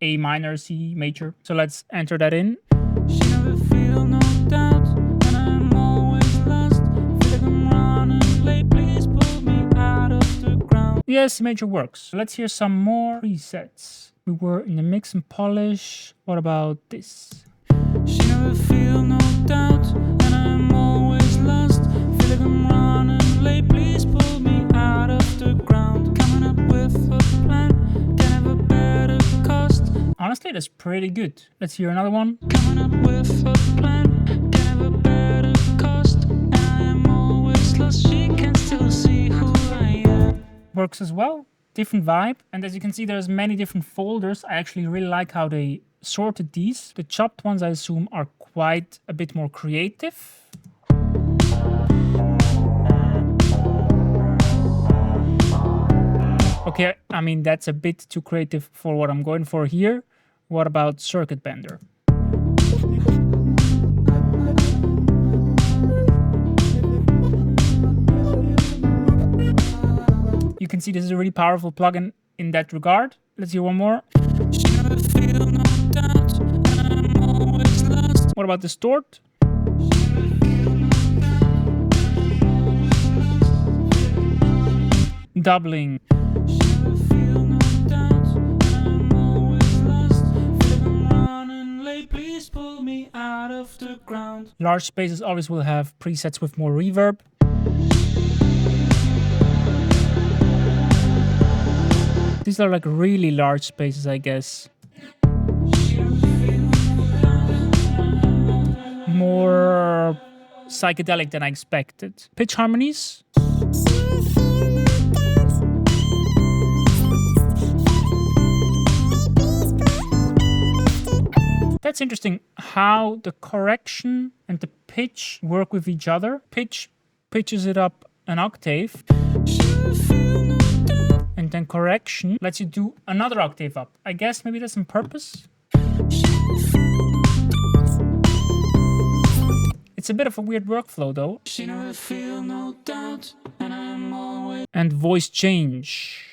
A minor, C major. So let's enter that in. She never feel no doubt, and I'm always lost. Feel like I'm running late, please pull me out of the ground. Yes, C major works. Let's hear some more presets. We were in the mix and polish. What about this? She never feel no doubt, and I'm always lost. Feel like I'm running late, please pull me out of the ground. Coming up with a plan, can have a better cost. Honestly, that's pretty good. Let's hear another one. Coming up with a plan, can have a better cost. And I am always lost, she can still see who I am. Works as well. Different vibe. And as you can see, there's many different folders. I actually really like how they sorted these. The chopped ones, I assume, are quite a bit more creative. Okay, I mean, that's a bit too creative for what I'm going for here. What about Circuit Bender? You can see this is a really powerful plugin in that regard. Let's hear one more. What about Distort? Doubling. Large spaces always will have presets with more reverb. These are like really large spaces, I guess. More psychedelic than I expected. Pitch harmonies. That's interesting how the correction and the pitch work with each other. Pitch pitches it up an octave. And then correction lets you do another octave up. I guess maybe that's on purpose. It's a bit of a weird workflow though. And voice change.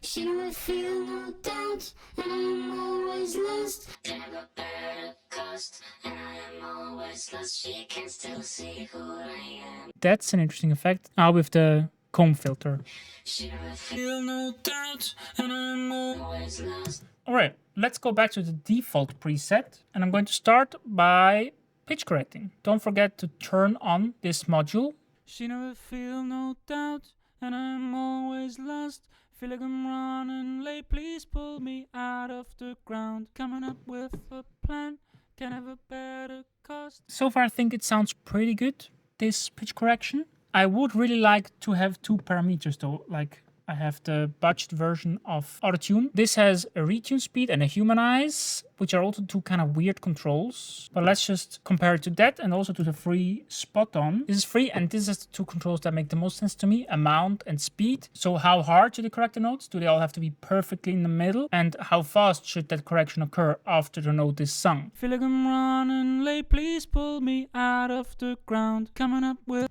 She never feel no doubt, and I'm always lost. Never better cost, and I am always lost. She can still see who I am. That's an interesting effect. Now with the comb filter. She never feel no doubt, and I'm always lost. Alright, let's go back to the default preset, and I'm going to start by pitch correcting. Don't forget to turn on this module. She never feel no doubt, and I'm always lost. Feel like I'm running late, please pull me out of the ground. Coming up with a plan, can have a better cost. So far I think it sounds pretty good, this pitch correction. I would really like to have two parameters though, like I have the budget version of AutoTune. This has a retune speed and a humanize, which are also two kind of weird controls. But let's just compare it to that and also to the free Spoton. This is free and this is the two controls that make the most sense to me, amount and speed. So how hard should you correct the notes? Do they all have to be perfectly in the middle? And how fast should that correction occur after the note is sung? Feel like I'm running late, please pull me out of the ground. Coming up with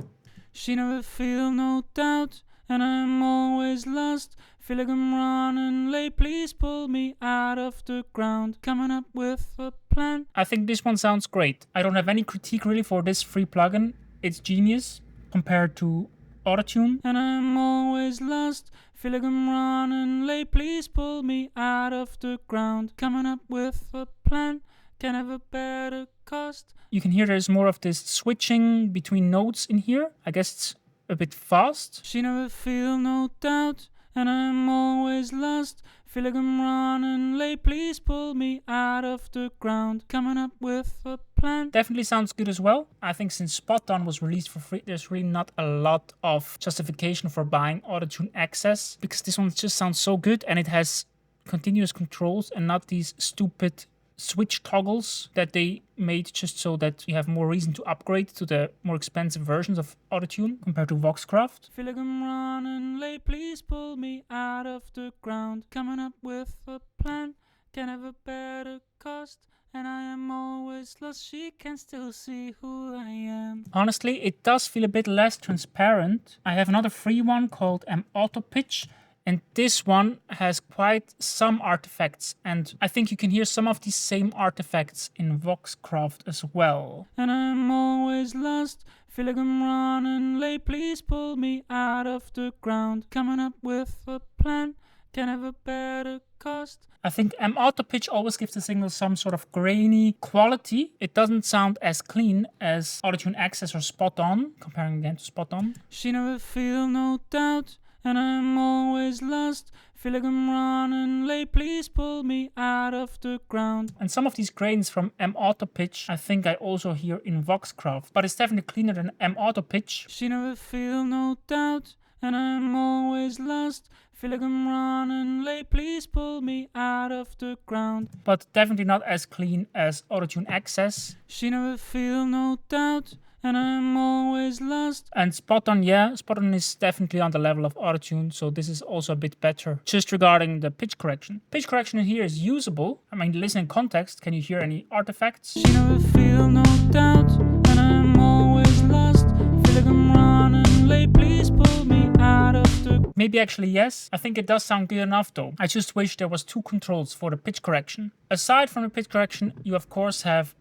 she never feel no doubt. And I'm always lost. Feel like I'm running late. Please pull me out of the ground. Coming up with a plan. I think this one sounds great. I don't have any critique really for this free plugin. It's genius compared to AutoTune. And I'm always lost. Feel like I'm running late. Please pull me out of the ground. Coming up with a plan. Can have a better cost. You can hear there's more of this switching between notes in here. I guess it's a bit fast. She never feel no doubt, and I'm always lost. Feel like I'm running late, please pull me out of the ground. Coming up with a plan. Definitely sounds good as well. I think since Spoton was released for free, there's really not a lot of justification for buying AutoTune Access, because this one just sounds so good and it has continuous controls and not these stupid switch toggles that they made just so that you have more reason to upgrade to the more expensive versions of AutoTune compared to Voxcraft. Feel like I'm running late, please pull me out of the ground. Coming up with a plan, can have a better cost, and I am always lost, she can still see who I am. Honestly, it does feel a bit less transparent. I have another free one called MAutoPitch. And this one has quite some artifacts, and I think you can hear some of these same artifacts in Voxcraft as well. And I'm always lost, feel like I'm running late, please pull me out of the ground. Coming up with a plan, can have a better cost. I think MAutoPitch always gives the signal some sort of grainy quality. It doesn't sound as clean as AutoTune Access or Spoton, comparing again to Spoton. She never feel no doubt, and I'm always lost, feel like I'm running late, please pull me out of the ground. And some of these grains from MAutoPitch I think I also hear in Voxcraft, but it's definitely cleaner than MAutoPitch. She never feel no doubt, and I'm always lost, feel like I'm running late, please pull me out of the ground. But definitely not as clean as AutoTune Access. She never feel no doubt, and I'm always lost. And Spoton, yeah, Spoton is definitely on the level of AutoTune, so this is also a bit better. Just regarding the pitch correction. Pitch correction in here is usable. I mean, listen in context, can you hear any artifacts? She never feel no doubt, and I'm always lost, feel like I'm running late, please pull me out of the... Maybe actually yes. I think it does sound good enough though. I just wish there was two controls for the pitch correction. Aside from the pitch correction, you of course have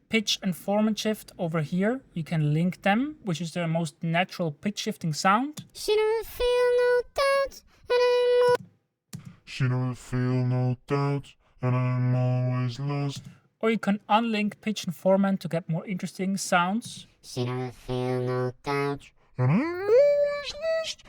pitch and Formant shift over here. You can link them, which is the most natural pitch shifting sound. She never feel no doubt, and I'm always lost. Or you can unlink pitch and Formant to get more interesting sounds. She never feel no doubt, and I'm always lost.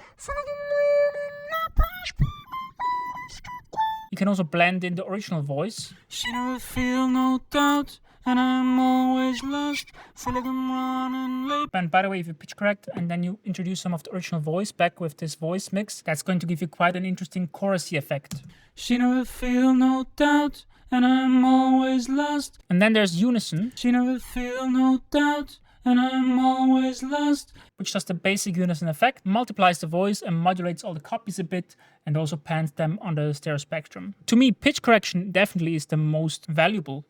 You can also blend in the original voice. She never feel no doubt, and I'm always lost, feel like I'm running late. And by the way, if you pitch correct and then you introduce some of the original voice back with this voice mix, that's going to give you quite an interesting chorusy effect. She never feel no doubt, and I'm always lost. And then there's unison. She never feel no doubt, and I'm always lost, which does the basic unison effect, multiplies the voice and modulates all the copies a bit, and also pans them on the stereo spectrum. To me, pitch correction definitely is the most valuable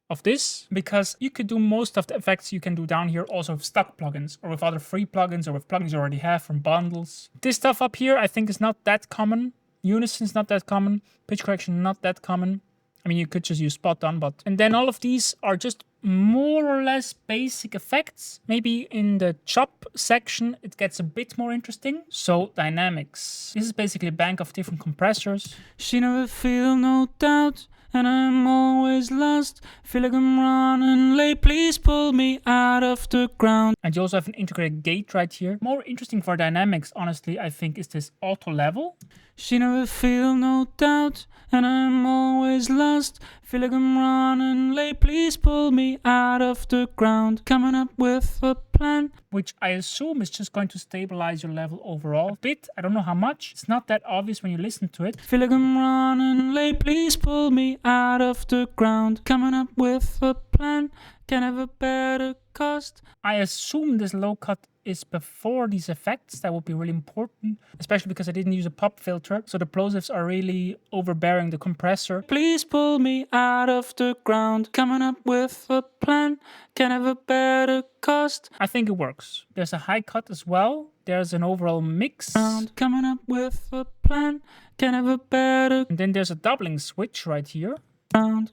of this, because you could do most of the effects you can do down here also with stock plugins, or with other free plugins, or with plugins you already have from bundles. This stuff up here I think is not that common. Unison is not that common. Pitch correction not that common. I mean, you could just use Spoton, but... And then all of these are just more or less basic effects. Maybe in the chop section it gets a bit more interesting. So, dynamics. This is basically a bank of different compressors. She never feel no doubt, and I'm always lost, feel like I'm running late, please pull me out of the ground. And you also have an integrated gate right here. More interesting for dynamics, honestly, I think, is this auto level. She never feel no doubt, and I'm always lost, feel like I'm running late, please pull me out of the ground. Coming up with a plan, which I assume is just going to stabilize your level overall a bit. I don't know how much. It's not that obvious when you listen to it. Feel like I'm running late, please pull me out of the ground. Coming up with a plan, can have a better cost. I assume this low cut is before these effects. That would be really important, especially because I didn't use a pop filter, so the plosives are really overbearing the compressor. Please pull me out of the ground, coming up with a plan, can have a better cost. I think it works. There's a high cut as well. There's an overall mix. Coming up with a plan, can have a better... And then there's a doubling switch right here.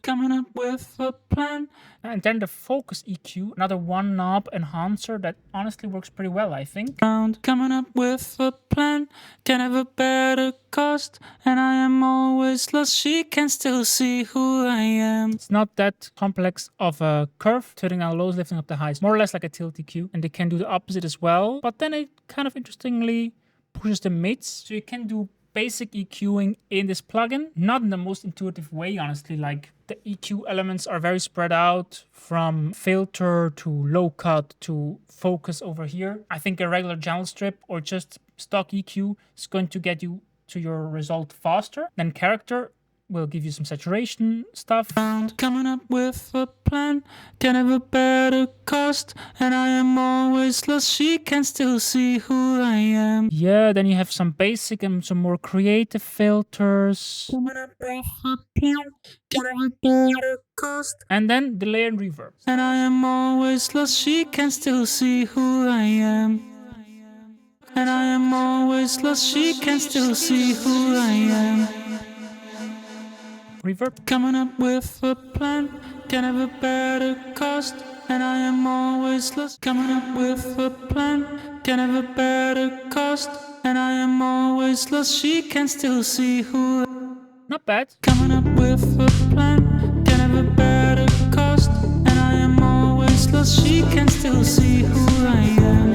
Coming up with a plan. And then the focus EQ, another one knob enhancer that honestly works pretty well, I think. Coming up with a plan, can have a better cost, and I am always lost, she can still see who I am. It's not that complex of a curve, turning down lows, lifting up the highs, more or less like a tilt EQ, and they can do the opposite as well, but then it kind of interestingly pushes the mids, so you can do basic EQing in this plugin, not in the most intuitive way, honestly. Like, the EQ elements are very spread out, from filter to low cut to focus over here. I think a regular channel strip or just stock EQ is going to get you to your result faster. Then character will give you some saturation stuff. Coming up with a plan, can have a better cost, and I am always lost, she can still see who I am. Yeah, then you have some basic and some more creative filters. Coming up with a plan, can have a better cost, and then delay and reverb. And I am always lost, she can still see who I am. and I am always lost. She can still see who I am. Reverb. Coming up with a plan, can have a better cost, and I am always lost. Coming up with a plan, can have a better cost, and I am always lost. She can still see who. Not bad. Coming up with a plan, can have a better cost, and I am always lost. She can still see who I am.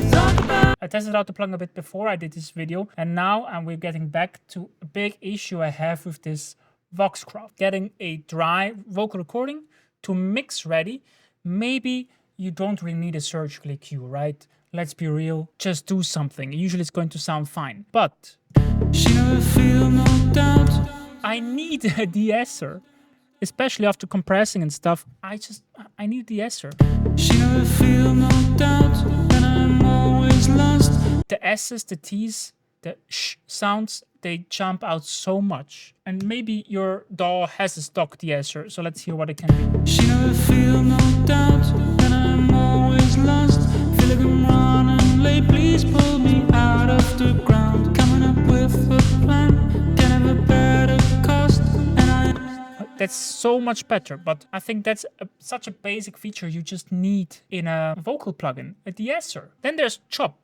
I tested out the plugin a bit before I did this video, and now we're getting back to a big issue I have with this Voxcraft. Getting a dry vocal recording to mix ready. Maybe you don't really need a surgical EQ, right? Let's be real, just do something. Usually it's going to sound fine. But she never feel no doubt. I need a De-Esser. Especially after compressing and stuff. I need a De-Esser. She never feel no doubt, and I'm always lost. The S's, the T's, the sh sounds, they jump out so much. And maybe your DAW has a stock De-Esser, so let's hear what it can do. She never feel no doubt, and I'm always lost. Feel like I'm running late, please pull me out of the ground. Coming up with a plan, can have a better cost, and that's so much better, but I think that's such a basic feature you just need in a vocal plugin, a De-Esser. Then there's chop.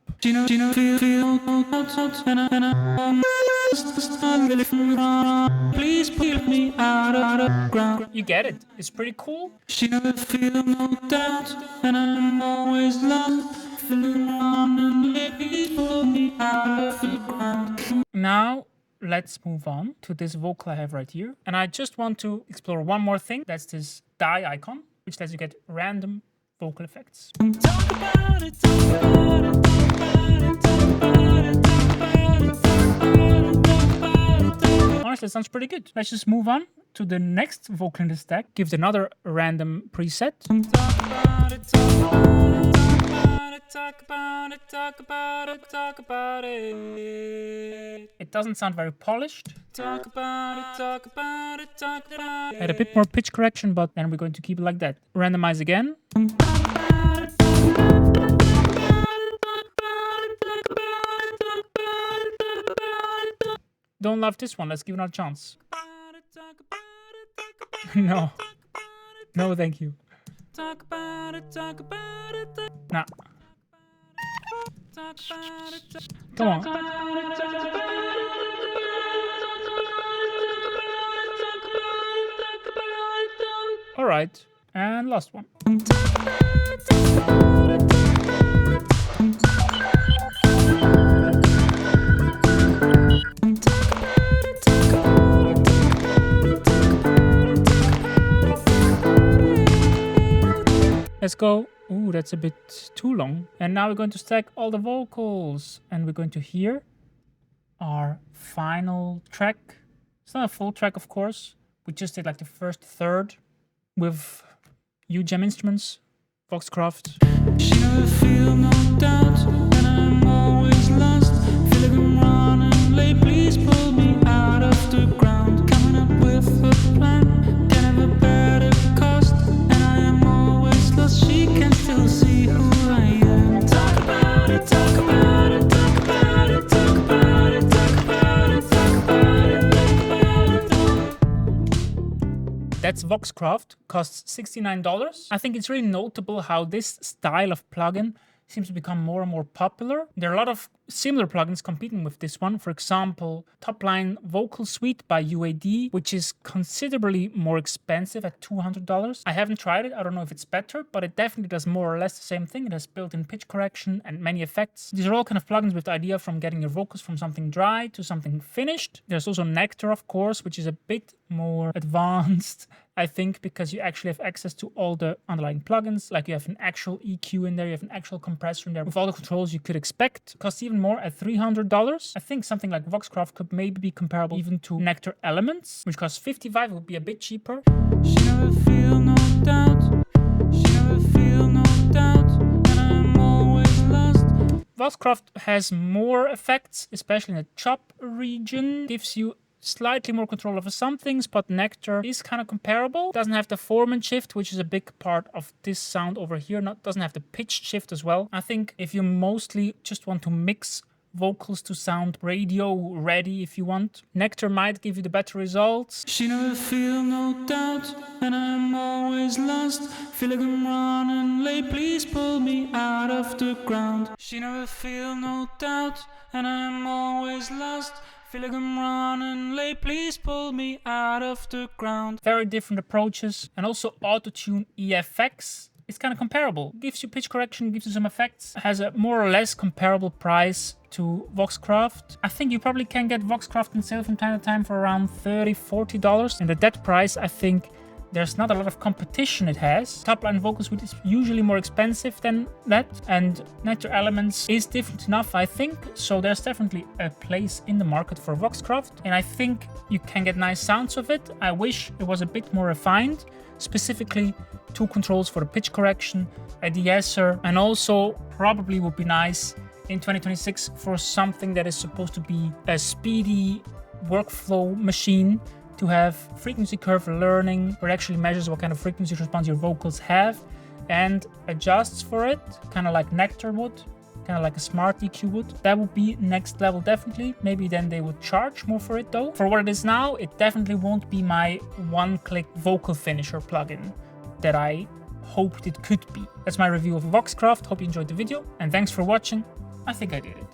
Please pull me out of the ground. You get it. It's pretty cool. She never feel no doubt, and I'm always lost. Please pull me out of the ground. Now let's move on to this vocal I have right here. And I just want to explore one more thing. That's this die icon, which lets you get random vocal effects. Honestly, it sounds pretty good. Let's just move on to the next vocal in the stack. Give it another random preset. Talk about it. It doesn't sound very polished. Talk about it. Add a bit more pitch correction, but then we're going to keep it like that. Randomize again. Don't love this one. Let's give it another chance. No. No, thank you. Nah. Come on. All right, and last one. Let's go. Ooh, that's a bit too long. And now we're going to stack all the vocals. And we're going to hear our final track. It's not a full track, of course. We just did like the first third with UJAM instruments, Voxcraft. She never feel no doubt, and I'm always lost. Feel like I'm running late, please pull me out of the ground. Coming up with a plan, can have a better cost, and I am always lost. She can still see who I am. Talk about it, talk about it, talk about it, talk about it, talk about it, talk about it, talk about it. That's Voxcraft, costs $69. I think it's really notable how this style of plugin seems to become more and more popular. There are a lot of similar plugins competing with this one. For example, Topline Vocal Suite by UAD, which is considerably more expensive at $200. I haven't tried it. I don't know if it's better, but it definitely does more or less the same thing. It has built-in pitch correction and many effects. These are all kind of plugins with the idea from getting your vocals from something dry to something finished. There's also Nectar, of course, which is a bit more advanced, I think, because you actually have access to all the underlying plugins. Like you have an actual EQ in there, you have an actual compressor in there with all the controls you could expect. It costs even more at $300. I think something like Voxcraft could maybe be comparable even to Nectar Elements, which costs $55. It would be a bit cheaper. She never feel no doubt. She never feel no doubt. And I'm always lost. Voxcraft has more effects, especially in the chop region. Gives you slightly more control over some things, but Nectar is kind of comparable. Doesn't have the Formant shift, which is a big part of this sound over here. Doesn't have the pitch shift as well. I think if you mostly just want to mix vocals to sound radio ready if you want. Nectar might give you the better results. She never feel no doubt, and I'm always lost. Feel like I'm running late, please pull me out of the ground. She never feel no doubt, and I'm always lost. Feel like I'm running late, please pull me out of the ground. Very different approaches, and also Auto-Tune EFX. It's kind of comparable. Gives you pitch correction, gives you some effects. Has a more or less comparable price to Voxcraft. I think you probably can get Voxcraft in sale from time to time for around $30, $40. And at that price, I think there's not a lot of competition it has. Top-line vocal suite is usually more expensive than that. And Nectar Elements is different enough, I think. So there's definitely a place in the market for Voxcraft. And I think you can get nice sounds of it. I wish it was a bit more refined. Specifically, 2 controls for the pitch correction, a De-Esser, and also probably would be nice in 2026 for something that is supposed to be a speedy workflow machine to have frequency curve learning, where it actually measures what kind of frequency response your vocals have and adjusts for it, kind of like Nectar would, kind of like a smart EQ would. That would be next level, definitely. Maybe then they would charge more for it though. For what it is now, it definitely won't be my one-click vocal finisher plugin that I hoped it could be. That's my review of Voxcraft. Hope you enjoyed the video, and thanks for watching. I think I did it.